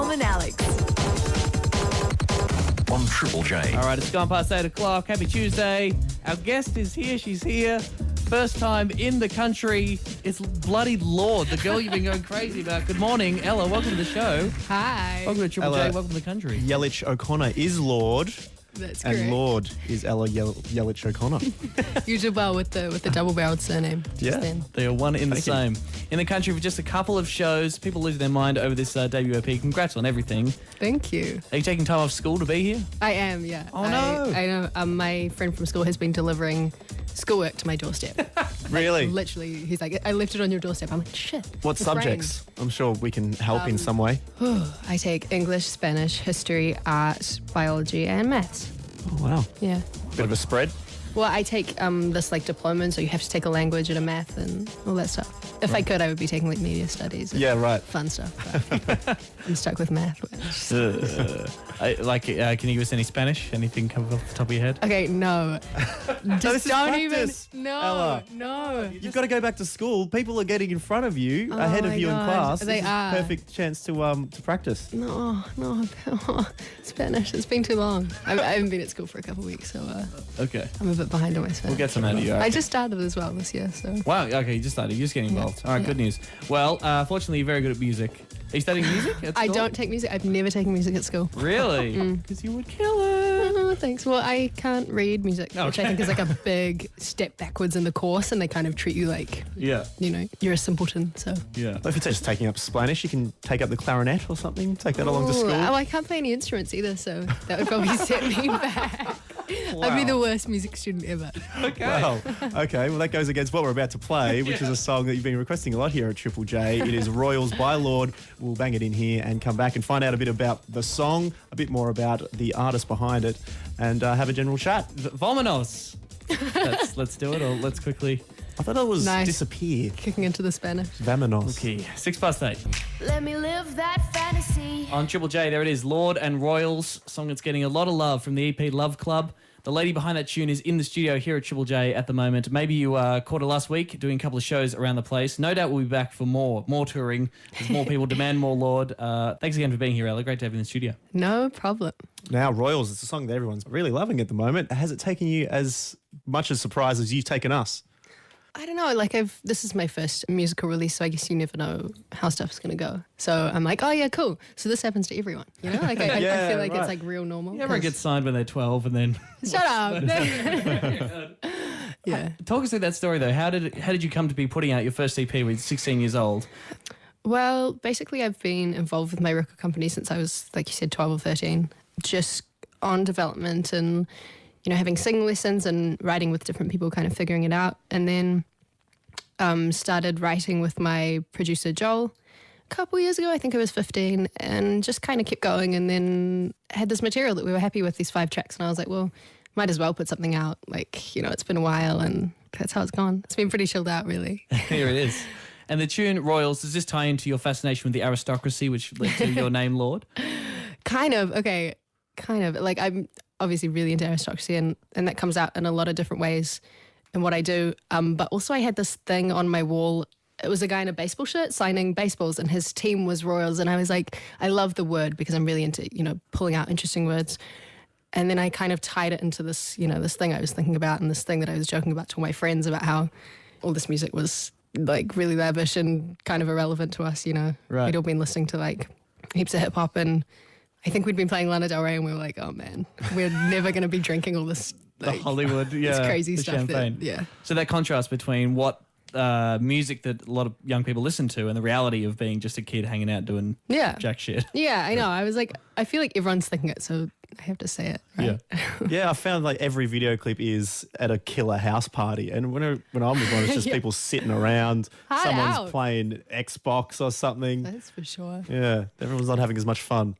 Tom and Alex. On Triple J. All right, it's gone past 8 o'clock. Happy Tuesday. Our guest is here. She's here. First time in the country. It's bloody Lorde, the girl you've been going crazy about. Good morning, Ella. Welcome to the show. Hi. Welcome to Triple J. Welcome to the country. Yelich O'Connor is Lorde. That's correct. And Lorde is Ella Yelich O'Connor. You did well with the double-barreled surname. Yeah. They are one in the Thank same. In the country for just a couple of shows. People losing their mind over this debut EP. Congrats on everything. Thank you. Are you taking time off school to be here? I am, yeah. Oh, no. I know. My friend from school has been delivering schoolwork to my doorstep. Really? Literally, he's like, I left it on your doorstep. I'm like, shit. What it's subjects? I'm sure we can help in some way. I take English, Spanish, history, art, biology, and maths. Oh, wow. Yeah. Bit of a spread. Well, I take this like diploma, so you have to take a language and a math and all that stuff. If I could, I would be taking like media studies. And Yeah, right. fun stuff. But I'm stuck with math. Can you give us any Spanish? Anything come off the top of your head? Okay, no. this Just is don't practice, even. No, Ella. no. You've got to go back to school. People are getting in front of you, ahead of my you in God. class. They This is are. a perfect chance to practice. No. Spanish. It's been too long. I haven't been at school for a couple of weeks, so Okay. I'm a bit behind on my Spanish. We'll get some out of you. I just started as well this year, so. Wow, okay, you just started. You're just getting involved. All right, Yeah. good news. Well, fortunately, you're very good at music. Are you studying music at I school? don't take music. I've never taken music at school. Really? Because you would kill it. Oh, thanks. Well, I can't read music, which I Okay. think is like a big step backwards in the course, and they kind of treat you like, Yeah, you're a simpleton, so. yeah. If it's just taking up Spanish, you can take up the clarinet or something. Take that along to school. Oh, I can't play any instruments either, so that would probably set me back. I'd be the worst music student ever. Okay. Well, okay. Well, that goes against what we're about to play, which is a song that you've been requesting a lot here at Triple J. It is Royals by Lorde. We'll bang it in here and come back and find out a bit about the song, a bit more about the artist behind it, and have a general chat. Vamonos. Let's do it, or let's quickly. I thought that was Nice. disappear. Kicking into the Spanish. Vamonos. Okay, 8:06. Let me live that fantasy. On Triple J, there it is, Lorde and Royals, song that's getting a lot of love from the EP Love Club. The lady behind that tune is in the studio here at Triple J at the moment. Maybe you caught her last week doing a couple of shows around the place. No doubt we'll be back for more touring. As more people demand more Lorde. Thanks again for being here, Ella. Great to have you in the studio. No problem. Now, Royals, it's a song that everyone's really loving at the moment. Has it taken you as much a surprise as you've taken us? I don't know, like this is my first musical release, so I guess you never know how stuff's going to go. So I'm like, oh yeah, cool. So this happens to everyone, you know? Like I Yeah, feel like right. it's like real normal. Everyone gets signed when they're 12 and then... Shut up. Yeah. Talk us through that story, though. How did you come to be putting out your first EP when you're 16 years old? Well, basically I've been involved with my record company since I was, like you said, 12 or 13, just on development and, having singing lessons and writing with different people, kind of figuring it out. And then started writing with my producer, Joel, a couple years ago. I think I was 15, and just kind of kept going, and then had this material that we were happy with, these 5 tracks. And I was like, well, might as well put something out. Like, it's been a while, and that's how it's gone. It's been pretty chilled out, really. Here it is. And the tune Royals, does this tie into your fascination with the aristocracy, which led to your name, Lorde? Kind of. Okay. Kind of. Like, I'm obviously really into aristocracy, and that comes out in a lot of different ways in what I do. But also I had this thing on my wall. It was a guy in a baseball shirt signing baseballs, and his team was Royals. And I was like, I love the word because I'm really into, pulling out interesting words. And then I kind of tied it into this, this thing I was thinking about, and this thing that I was joking about to my friends about how all this music was like really lavish and kind of irrelevant to us, Right. We'd all been listening to like heaps of hip hop, and I think we'd been playing Lana Del Rey, and we were like, oh man, we're never going to be drinking all this. The Hollywood, this crazy the stuff. champagne. Yeah. So that contrast between what music that a lot of young people listen to and the reality of being just a kid hanging out doing jack shit. Yeah, I know. I was like, I feel like everyone's thinking it, so I have to say it. Right? Yeah. Yeah, I found like every video clip is at a killer house party. And when I'm with one, it's just Yeah. people sitting around. Hard Someone's out. playing Xbox or something. That's for sure. Yeah, everyone's not having as much fun.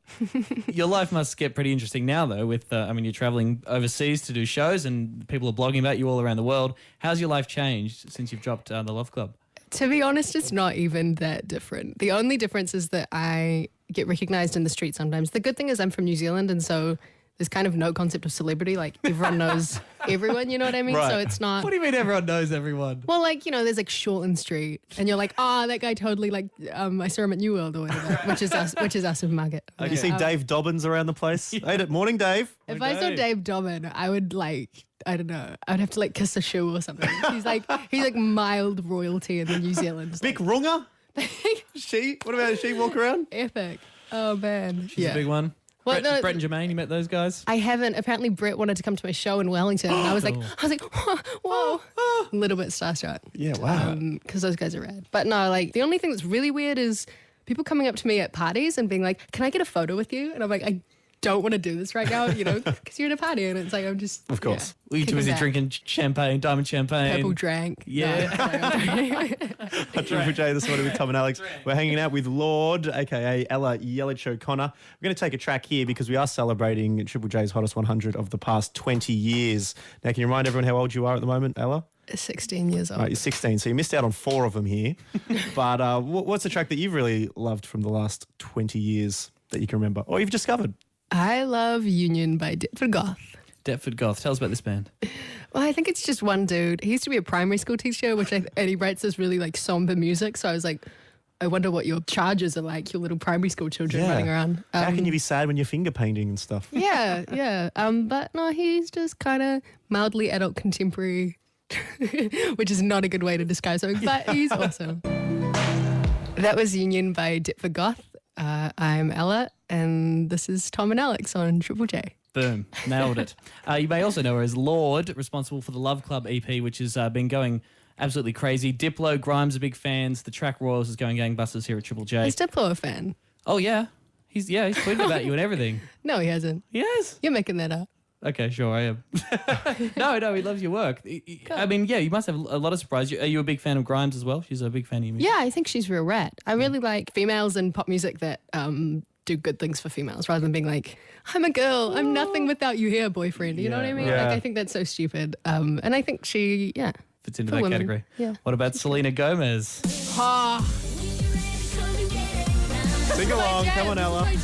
Your life must get pretty interesting now, though, with, you're traveling overseas to do shows and people are blogging about you all around the world. How's your life changed since you've dropped the Love Club? To be honest, it's not even that different. The only difference is that I get recognised in the street sometimes. The good thing is I'm from New Zealand, and so there's kind of no concept of celebrity. Like everyone knows everyone, you know what I mean? Right. So it's not. What do you mean everyone knows everyone? Well, like, you know, there's like Shortland Street, and you're like, oh, that guy totally like, I saw him at New World or whatever, which is us in Market. You see Dave Dobbins around the place? Hey, morning, Dave. If I saw Dave Dobbin, I would like, I don't know, I'd have to like kiss a shoe or something. He's like mild royalty in the New Zealand. Big Runga? She? What about she walk around? Epic. Oh man. She's a big one. Well, Brett and Jermaine, you met those guys? I haven't. Apparently, Brett wanted to come to my show in Wellington, and I was like, whoa, a little bit starstruck. Yeah, wow. Because those guys are rad. But no, like the only thing that's really weird is people coming up to me at parties and being like, "Can I get a photo with you?" And I'm like, I don't want to do this right now, you know, because you're at a party, and it's like I'm just Of course. Were you too busy drinking champagne, diamond champagne? Purple drank. Yeah. Triple J this morning with Tom and Alex. We're hanging out with Lorde, aka Ella Yelich O'Connor. We're going to take a track here because we are celebrating Triple J's Hottest 100 of the past 20 years. Now, can you remind everyone how old you are at the moment, Ella? 16 years old. Right, you're 16, so you missed out on 4 of them here. But what's the track that you've really loved from the last 20 years that you can remember, or you've discovered? I love Union by Deptford Goth. Deptford Goth. Tell us about this band. Well, I think it's just one dude. He used to be a primary school teacher, and he writes this really like somber music. So I was like, I wonder what your charges are like, your little primary school children running around. How can you be sad when you're finger painting and stuff? Yeah. But no, he's just kind of mildly adult contemporary, which is not a good way to describe something, but he's awesome. That was Union by Deptford Goth. I'm Ella, and this is Tom and Alex on Triple J. Boom. Nailed it. You may also know her as Lorde, responsible for the Love Club EP, which has been going absolutely crazy. Diplo, Grimes are big fans. The track Royals is going gangbusters here at Triple J. Is Diplo a fan? Oh, yeah. He's tweeted about you and everything. No, he hasn't. He has? You're making that up. Okay, sure, I am. No, he loves your work. I mean, yeah, you must have a lot of surprise. Are you a big fan of Grimes as well? She's a big fan of you. Yeah, I think she's real rad. I really like females in pop music that do good things for females rather than being like, I'm a girl, I'm nothing without you here, boyfriend. You know what I mean? Yeah. Like, I think that's so stupid. And I think she, Fits into for that women. category. Yeah. What about Selena Gomez? Sing along, come on, Ella. No, it's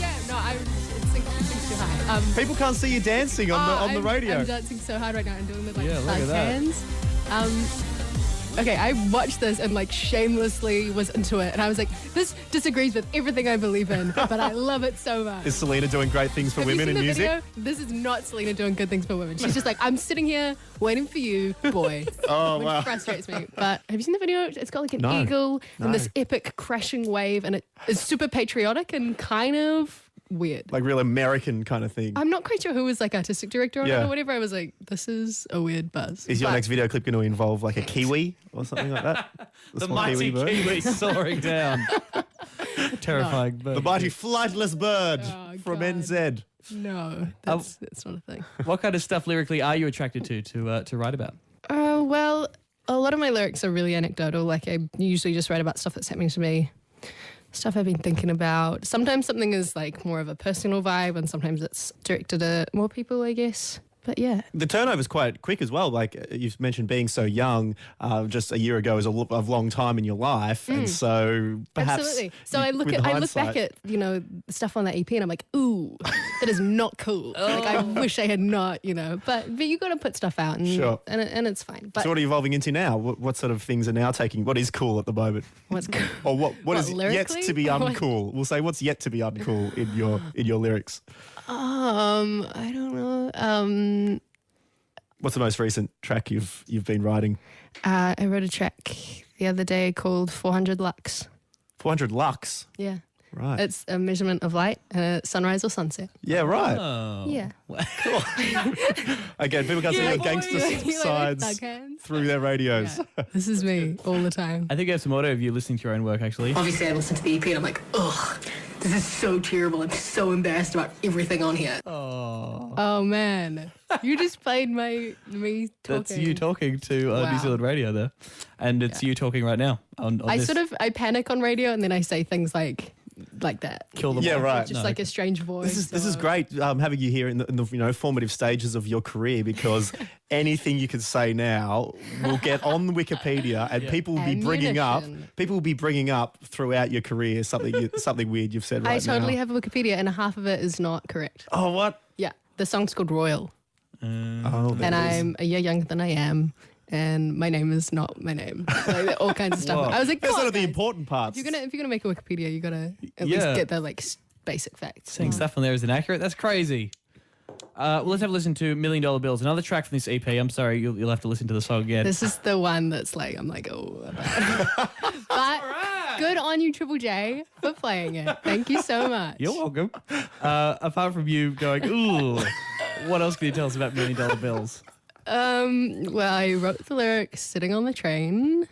too high. People can't see you dancing on the radio. I'm dancing so hard right now and doing the Yeah, look like at that. hands. Okay, I watched this and like shamelessly was into it, and I was like, this disagrees with everything I believe in, but I love it so much. Is Selena doing great things for Have you women seen in the music? video? This is not Selena doing good things for women. She's just like, I'm sitting here waiting for you, boy. Oh, Which wow. frustrates me. But have you seen the video? It's got like an No. eagle No. and this epic crashing wave, and it is super patriotic and kind of weird. Like real American kind of thing. I'm not quite sure who was like artistic director on Yeah. it or whatever. I was like, this is a weird buzz. Is your But next video clip going to involve like a kiwi or something like that? The small mighty bird? kiwi soaring down. Terrifying bird. The mighty flightless bird Oh, from God. NZ. No, that's not a thing. What kind of stuff lyrically are you attracted to write about? Well, a lot of my lyrics are really anecdotal. Like I usually just write about stuff that's happening to me, stuff I've been thinking about. Sometimes something is like more of a personal vibe, and sometimes it's directed at more people, I guess. But yeah. The turnover's quite quick as well. Like you've mentioned being so young, just a year ago is a long time in your life. And so perhaps... Absolutely. So I look with back hindsight- at, stuff on that EP and I'm like, ooh, that is not cool. Like I wish I had not, but you got to put stuff out and, Sure. and it's fine. But So what are you evolving into now? What sort of things are now taking? What is cool at the moment? what's cool? Or what is yet lyrically? to be uncool? We'll say what's yet to be uncool in your lyrics. I don't know. What's the most recent track you've been writing? I wrote a track the other day called 400 Lux. 400 lux. Yeah. Right. It's a measurement of light and a sunrise or sunset. Yeah, right. Oh. Yeah. Again, people can't see your gangster sides Thug hands. through their radios. Yeah. This is me all the time. I think you have some audio of you listening to your own work, actually. Obviously, I listened to the EP and I'm like, ugh, this is so terrible. I'm so embarrassed about everything on here. Oh man, you just played me talking. That's you talking to New Wow. Zealand radio there. And it's you talking right now on this. I panic on radio and then I say things like that. Kill them Yeah, all. right. Just like a strange voice. This is great having you here in the formative stages of your career, because anything you can say now will get on Wikipedia and people will be bringing up throughout your career something weird you've said right I now. totally have a Wikipedia and half of it is not correct. Oh, what? Yeah. The song's called Royal. Oh, And I'm a year younger than I am. And my name is not my name. Like, all kinds of stuff. Whoa. I was like, That's come one on, of the guys. important parts. If you're gonna make a Wikipedia, you gotta at Yeah. least get the like basic facts. Saying stuff on there is inaccurate. That's crazy. Well, let's have a listen to $1 Million Bills, another track from this EP. I'm sorry, you'll have to listen to the song again. This is the one that's like, I'm like, oh. But good on you, Triple J, for playing it. Thank you so much. You're welcome. Apart from you going, ooh, what else can you tell us about $1 Million Bills? Well, I wrote the lyrics sitting on the train.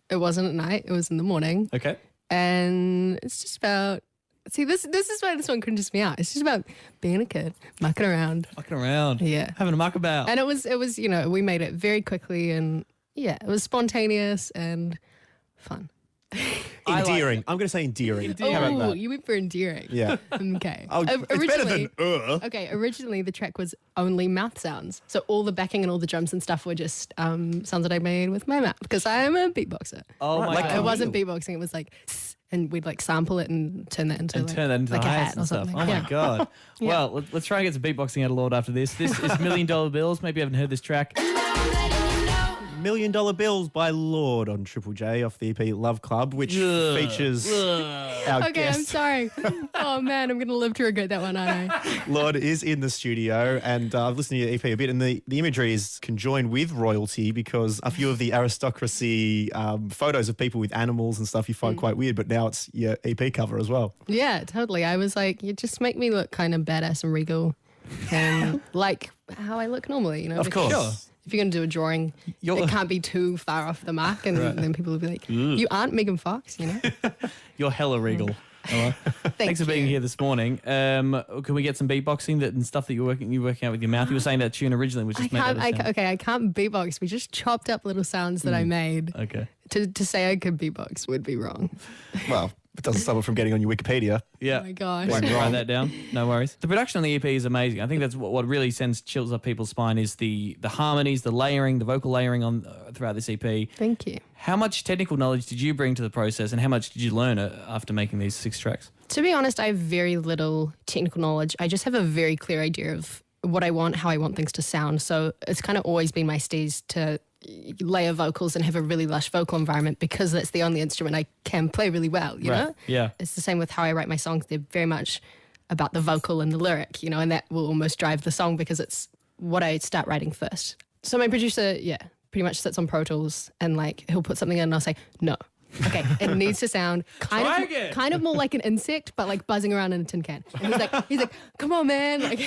It wasn't at night, it was in the morning. Okay. And it's just about, see, this is why this one cringes me out. It's just about being a kid, mucking around. Fucking around. Yeah. Having a muck about. And it was, you know, we made it very quickly and yeah, it was spontaneous and fun. Endearing. I'm going to say endearing. How about Oh, that? you went for endearing. Yeah. Okay. Oh, it's better than Okay, originally the track was only mouth sounds. So all the backing and all the drums and stuff were just sounds that I made with my mouth because I am a beatboxer. Oh my Like God. It wasn't beatboxing, it was like and we'd like sample it and turn that into like a hats hat or and stuff. something. Oh my Yeah. God. Well, let's try and get some beatboxing out of Lorde after this. This is $1 Million Bills. Maybe you haven't heard this track. $1 Million Bills by Lorde on Triple J off the EP Love Club, which features our Okay, I'm guest. sorry. Oh man, I'm gonna live to regret that one, aren't I? Lorde is in the studio, and I've listened to your EP a bit, and the imagery is conjoined with royalty because a few of the aristocracy photos of people with animals and stuff you find quite weird, but now it's your EP cover as well. Yeah, totally. I was like, you just make me look kind of badass and regal and like how I look normally, you know? Of because course. Sure. If you're going to do a drawing, it can't be too far off the mark and then people will be like, you aren't Megan Fox, you know? You're hella regal. Ella. Thanks for being you. here this morning. Can we get some beatboxing and stuff that you're working out with your mouth? You were saying that tune originally, which I just made can't, that sound. I can't beatbox. We just chopped up little sounds that I made. Okay. To say I could beatbox would be wrong. Well, it doesn't stop it from getting on your Wikipedia. Yeah. Oh my gosh. Won't write that down. No worries. The production on the EP is amazing. I think that's what really sends chills up people's spine is the harmonies, the layering, the vocal layering on throughout this EP. Thank you. How much technical knowledge did you bring to the process, and how much did you learn after making these 6 tracks? To be honest, I have very little technical knowledge. I just have a very clear idea of what I want, how I want things to sound. So it's kind of always been my steez to layer vocals and have a really lush vocal environment because that's the only instrument I can play really well, you know? Yeah. It's the same with how I write my songs. They're very much about the vocal and the lyric, you know, and that will almost drive the song because it's what I start writing first. So my producer, pretty much sits on Pro Tools and like he'll put something in and I'll say, no. Okay, it needs to sound kind of more like an insect, but like buzzing around in a tin can. And he's like, come on, man. Like,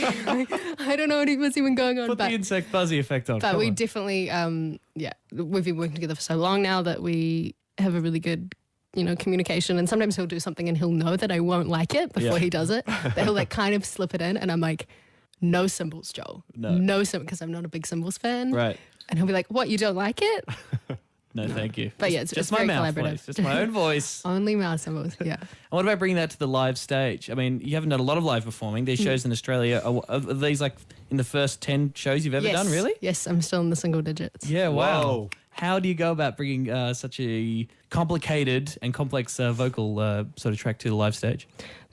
I don't know what's even going on. Put the insect buzzy effect on. But Come we on. definitely, we've been working together for so long now that we have a really good, you know, communication. And sometimes he'll do something and he'll know that I won't like it before he does it. But he'll like kind of slip it in, and I'm like, no cymbals, Joel. No cymbals, because I'm not a big cymbals fan. Right. And he'll be like, what? You don't like it? No, thank you. But yeah, it's just very my mouth collaborative. voice. Just my own voice. Only mouth cymbals. Yeah. And what about bringing that to the live stage? I mean, you haven't done a lot of live performing. There's shows in Australia. Are these like in the first 10 shows you've ever done, really? Yes, I'm still in the single digits. Yeah, wow. Whoa. How do you go about bringing such a complicated and complex vocal sort of track to the live stage?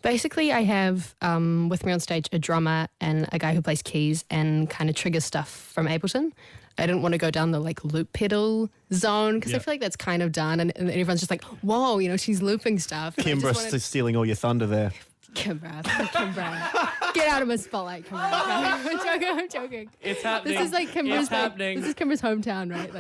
Basically, I have with me on stage a drummer and a guy who plays keys and kind of triggers stuff from Ableton. I didn't want to go down the like loop pedal zone because I feel like that's kind of done and everyone's just like, whoa, you know, she's looping stuff. And I just Kimbra wanted- stealing all your thunder there. Kimbra. Get out of my spotlight, Kimbra. I'm joking. It's happening. This is like Kimbra's It's happening. This is Kimbra's hometown, right?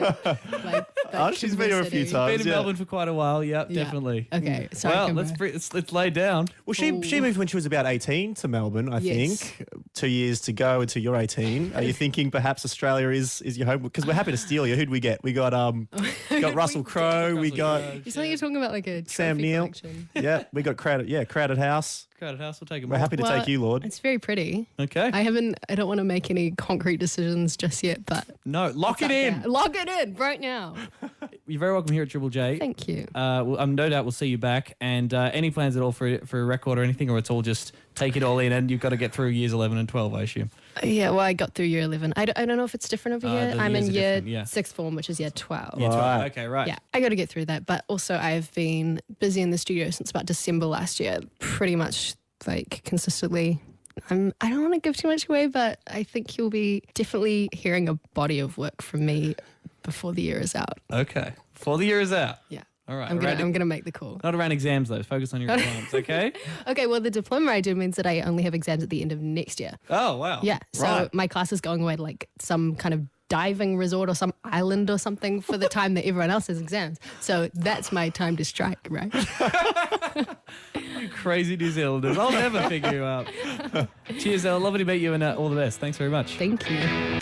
Like Oh, she's been here a few Kimber City. times. Been in yeah. Melbourne for quite a while. Yep, Yeah. definitely. Okay, sorry, Well, Kimbra. let's lay down. Well, she moved when she was about 18 to Melbourne, I Yes. think. 2 years to go until you're 18. Are you thinking perhaps Australia is your home? Because we're happy to steal you. Who'd we get? We got Russell Crowe. We got You sound like you're talking about like a Sam trophy Neill. collection. we got Crowded House. Crowded house, we'll take them We're all. happy to Well, take you, Lorde. It's very pretty. Okay. I don't want to make any concrete decisions just yet, but No, lock it yeah, in. lock it in right now. You're very welcome here at Triple J. Thank you. I'm no doubt we'll see you back. And any plans at all for a record or anything, or it's all just take it all in and you've got to get through years 11 and 12, I assume. Yeah, well, I got through year 11. I don't know if it's different over here. the I'm years in are year different, yeah. sixth form, which is year 12. Yeah, 12. Right. Okay, right. Yeah, I got to get through that. But also, I've been busy in the studio since about December last year, pretty much like consistently I don't want to give too much away, but I think you'll be definitely hearing a body of work from me before the year is out. Okay. Before the year is out. Yeah. All right. I'm gonna make the call. Not around exams though. Focus on your exams, okay? Okay, well the diploma I do means that I only have exams at the end of next year. Oh wow. Yeah. So Right. my class is going away to like some kind of diving resort or some island or something for the time that everyone else has exams. So that's my time to strike, right? You crazy New Zealanders. I'll never figure you out. Cheers, Elle. Lovely to meet you and all the best. Thanks very much. Thank you.